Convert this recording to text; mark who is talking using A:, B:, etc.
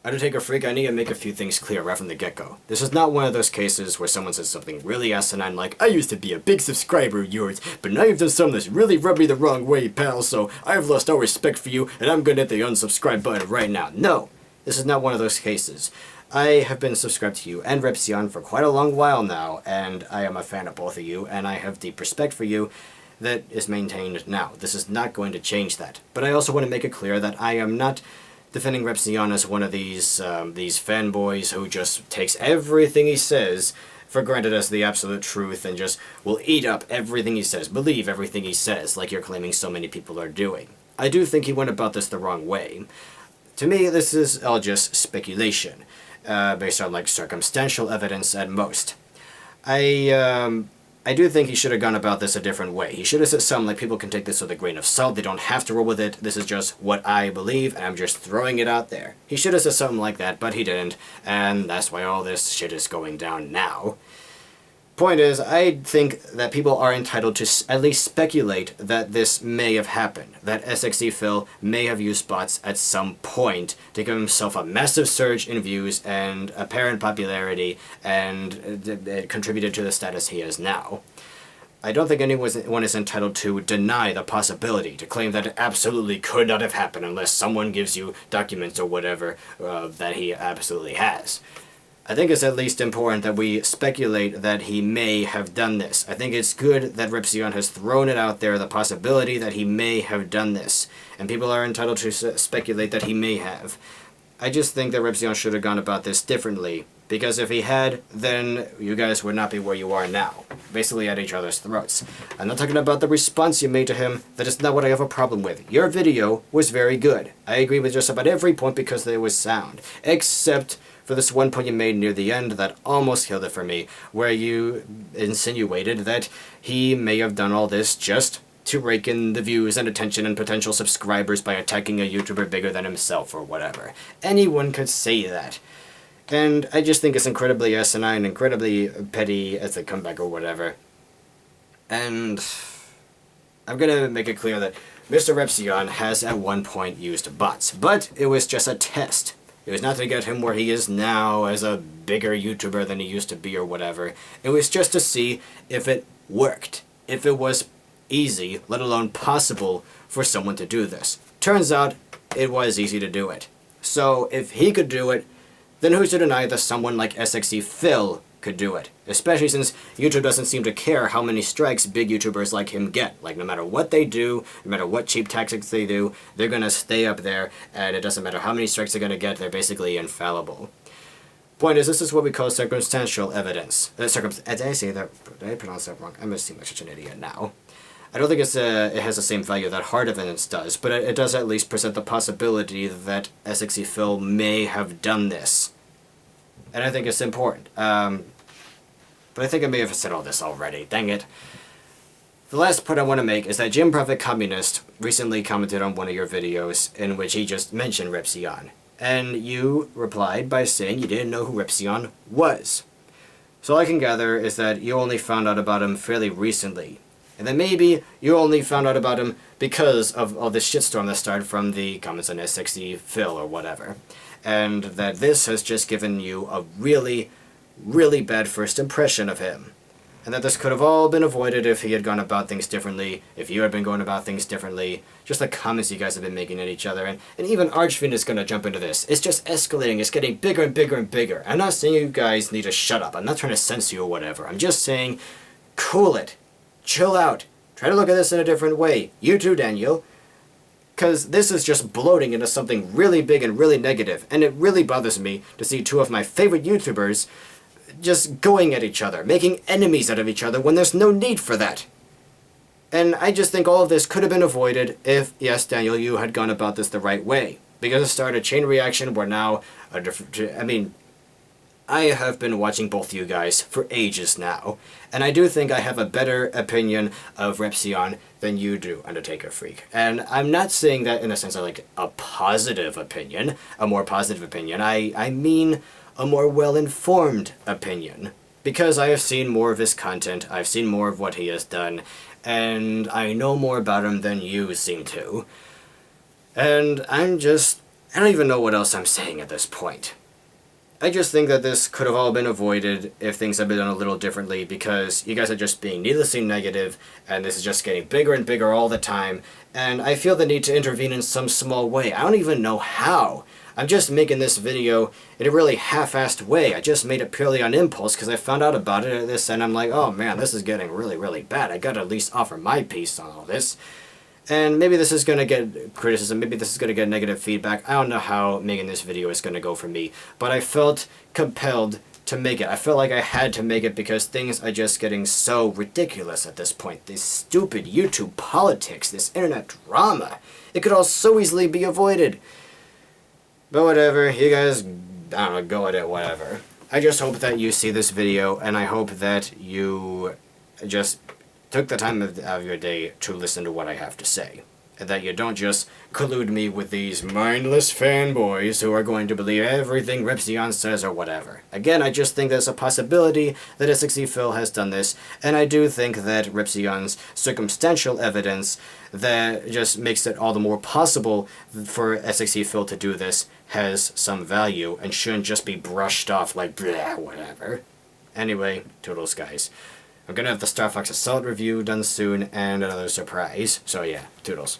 A: Undertakerfreak, I need to make a few things clear right from the get-go. This is not one of those cases where someone says something really asinine like, I used to be a big subscriber of yours, but now you've done something that's really rubbed me the wrong way, pal, so I've lost all respect for you, and I'm gonna hit the unsubscribe button right now. No! This is not one of those cases. I have been subscribed to you and Repzion for quite a long while now, and I am a fan of both of you, and I have deep respect for you that is maintained now. This is not going to change that. But I also want to make it clear that I am not defending Repzion as one of these fanboys who just takes everything he says for granted as the absolute truth and just will eat up everything he says, believe everything he says, like you're claiming so many people are doing. I do think he went about this the wrong way. To me, this is all just speculation, based on like circumstantial evidence at most. I do think he should have gone about this a different way. He should have said something like, people can take this with a grain of salt, they don't have to roll with it, this is just what I believe, and I'm just throwing it out there. He should have said something like that, but he didn't, and that's why all this shit is going down now. Point is, I think that people are entitled to at least speculate that this may have happened, that SXE Phil may have used bots at some point to give himself a massive surge in views and apparent popularity, and it contributed to the status he has now. I don't think anyone is entitled to deny the possibility, to claim that it absolutely could not have happened unless someone gives you documents or whatever that he absolutely has. I think it's at least important that we speculate that he may have done this. I think it's good that Repzion has thrown it out there, the possibility that he may have done this. And people are entitled to speculate that he may have. I just think that Repzion should have gone about this differently. Because if he had, then you guys would not be where you are now. Basically at each other's throats. I'm not talking about the response you made to him. That is not what I have a problem with. Your video was very good. I agree with just about every point because it was sound. Except for this one point you made near the end that almost killed it for me, where you insinuated that he may have done all this just to rake in the views and attention and potential subscribers by attacking a YouTuber bigger than himself or whatever. Anyone could say that. And I just think it's incredibly asinine, incredibly petty as a comeback or whatever. And I'm gonna make it clear that Mr. Repzion has at one point used bots, but it was just a test. It was not to get him where he is now as a bigger YouTuber than he used to be or whatever. It was just to see if it worked. If it was easy, let alone possible, for someone to do this. Turns out, it was easy to do it. So, if he could do it, then who's to deny that someone like SXE Phil could do it? Especially since YouTube doesn't seem to care how many strikes big YouTubers like him get. Like, no matter what they do, no matter what cheap tactics they do, they're gonna stay up there, and it doesn't matter how many strikes they're gonna get, they're basically infallible. Point is, this is what we call circumstantial evidence. Did I say that? Did I pronounce that wrong? I'm gonna seem like such an idiot now. I don't think it has the same value that hard evidence does, but it does at least present the possibility that SXE Phil may have done this. And I think it's important. But I think I may have said all this already. Dang it. The last point I want to make is that Jim Prophet Communist recently commented on one of your videos in which he just mentioned Repzion. And you replied by saying you didn't know who Repzion was. So all I can gather is that you only found out about him fairly recently. And then maybe you only found out about him because of all this shitstorm that started from the comments on SXE Phil or whatever. And that this has just given you a really, really bad first impression of him. And that this could have all been avoided if he had gone about things differently, if you had been going about things differently, just the comments you guys have been making at each other, and even Archfiend is going to jump into this. It's just escalating, it's getting bigger and bigger and bigger. I'm not saying you guys need to shut up, I'm not trying to censor you or whatever, I'm just saying, cool it, chill out, try to look at this in a different way. You too, Daniel. Because this is just bloating into something really big and really negative, and it really bothers me to see two of my favorite YouTubers just going at each other, making enemies out of each other when there's no need for that. And I just think all of this could have been avoided if, yes, Daniel, you had gone about this the right way. Because it started a chain reaction where now, I have been watching both you guys for ages now, and I do think I have a better opinion of Repzion than you do, Undertaker Freak. And I'm not saying that in a sense of like a positive opinion, a more positive opinion. I mean a more well-informed opinion. Because I have seen more of his content, I've seen more of what he has done, and I know more about him than you seem to. And I'm just I don't even know what else I'm saying at this point. I just think that this could have all been avoided if things had been done a little differently, because you guys are just being needlessly negative, and this is just getting bigger and bigger all the time, and I feel the need to intervene in some small way. I don't even know how. I'm just making this video in a really half-assed way. I just made it purely on impulse because I found out about it and I'm like, oh man, this is getting really, really bad. I gotta at least offer my piece on all this. And maybe this is going to get criticism, maybe this is going to get negative feedback. I don't know how making this video is going to go for me, but I felt compelled to make it. I felt like I had to make it because things are just getting so ridiculous at this point. This stupid YouTube politics, this internet drama. It could all so easily be avoided. But whatever, you guys, I don't know, go at it, whatever. I just hope that you see this video, and I hope that you just took the time of your day to listen to what I have to say. And that you don't just collude me with these mindless fanboys who are going to believe everything Repzion says or whatever. Again, I just think there's a possibility that SXE Phil has done this, and I do think that Repzion's circumstantial evidence that just makes it all the more possible for SXE Phil to do this has some value and shouldn't just be brushed off like bleh, whatever. Anyway, toodles guys. I'm gonna have the Star Fox Assault review done soon and another surprise, so yeah, toodles.